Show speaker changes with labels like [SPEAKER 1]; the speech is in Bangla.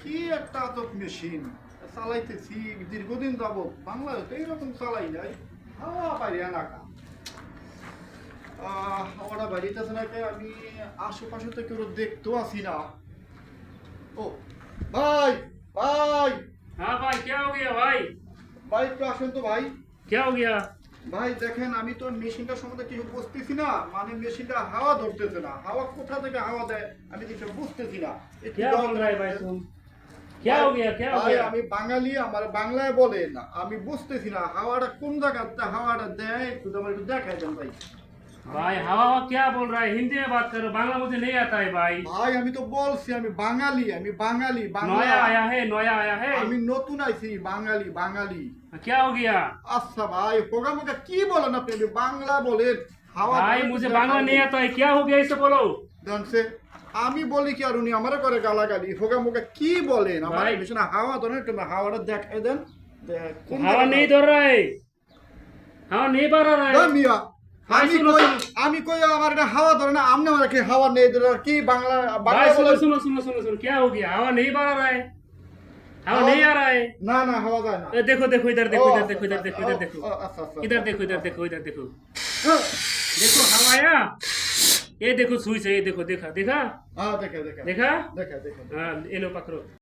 [SPEAKER 1] কি একটা আজব মেশিন চালাইতেছি দীর্ঘদিন যাবত বাংলাদেশে এইরকম চালাই নাই হাওয়া বাইরে এলাকা হাওয়াটা বাইরেতেছে নাকি আমি আশেপাশে তো কেউ দেখতেও আসি না। ও ভাই ভাই
[SPEAKER 2] हाँ भाई क्या हो गया भाई?
[SPEAKER 1] ভাই একটু আসেন তো ভাই।
[SPEAKER 2] क्या हो गया?
[SPEAKER 1] ভাই দেখেন আমি তো মেশিনটার সম্বন্ধে কিছু বুঝতেছি না, মানে মেশিনটা হাওয়া ধরতেছে না, হাওয়া কোথা থেকে হাওয়া দেয় আমি কিছু বুঝতেছি না। একটু
[SPEAKER 2] क्या बोल रहा है भाई तुम? क्या हो गया? क्या हो
[SPEAKER 1] ভাই
[SPEAKER 2] गया?
[SPEAKER 1] আমি বাঙালি, আমার বাংলায় বলেন, আমি বুঝতেছি না হাওয়াটা কোন জায়গাতে হাওয়াটা দেয়, একটু আমার একটু দেখাই দেন ভাই।
[SPEAKER 2] भाई हवा हवा क्या बोल रहा है? हिंदी में बात करो, बांग्ला मुझे नहीं आता है भाई।
[SPEAKER 1] ভাই আমি তো বলছি আমি বাঙালি, আমি বাঙালি বাংলা।
[SPEAKER 2] नया आया है।
[SPEAKER 1] আমি নতুন আইছি, বাঙালি বাঙালি।
[SPEAKER 2] क्या हो गया?
[SPEAKER 1] আচ্ছা ভাই হোগামোগা কি বলেন আপনি, আমি বাংলা বলেন। হাওয়া
[SPEAKER 2] भाई मुझे बांग्ला नहीं आता है, क्या हो गया इसे बोलो।
[SPEAKER 1] জানছে আমি বলি কি আর উনি আমারে করে গালাগালি, হোগামোগা কি বলেন আমার
[SPEAKER 2] ভাই।
[SPEAKER 1] পিছনে হাওয়া ধরেন, একটু হাওয়াটা দেখাই দেন। কোন
[SPEAKER 2] हवा
[SPEAKER 1] জায়গাটা?
[SPEAKER 2] नहीं दौड़ रहा है, हवा नहीं बढ़ रहा
[SPEAKER 1] না
[SPEAKER 2] है।
[SPEAKER 1] মিয়া
[SPEAKER 2] ভাই,
[SPEAKER 1] আমি
[SPEAKER 2] শুনো,
[SPEAKER 1] কই
[SPEAKER 2] শুনো।
[SPEAKER 1] আমি কই আমার এটা হাওয়া ধরে না, আমনে আমার কি হাওয়া নেই ধরে কি বাংলা বাংলা
[SPEAKER 2] भाई सुनो
[SPEAKER 1] বলেন।
[SPEAKER 2] सुनो सुनो सुनो सुनो, क्या हो गया? हवा नहीं बढ़ रहा है, हवा
[SPEAKER 1] हवा-
[SPEAKER 2] नहीं आ रहा है।
[SPEAKER 1] না না হাওয়া যায় না।
[SPEAKER 2] देखो देखो इधर देखो,
[SPEAKER 1] ও,
[SPEAKER 2] इधर
[SPEAKER 1] আচ্ছা,
[SPEAKER 2] देखो, इधर
[SPEAKER 1] আচ্ছা,
[SPEAKER 2] देखो, इधर
[SPEAKER 1] ও,
[SPEAKER 2] देखो,
[SPEAKER 1] ও, আচ্ছা, আচ্ছা,
[SPEAKER 2] इधर
[SPEAKER 1] আচ্ছা।
[SPEAKER 2] देखो, इधर देखो, इधर देखो,
[SPEAKER 1] হ্যাঁ,
[SPEAKER 2] देखो हवा आया। ये देखो सुई से, ये देखो, देखा देखा
[SPEAKER 1] হ্যাঁ দেখে দেখে
[SPEAKER 2] देखा।
[SPEAKER 1] দেখে দেখে
[SPEAKER 2] हाँ ये लो पकड़ो।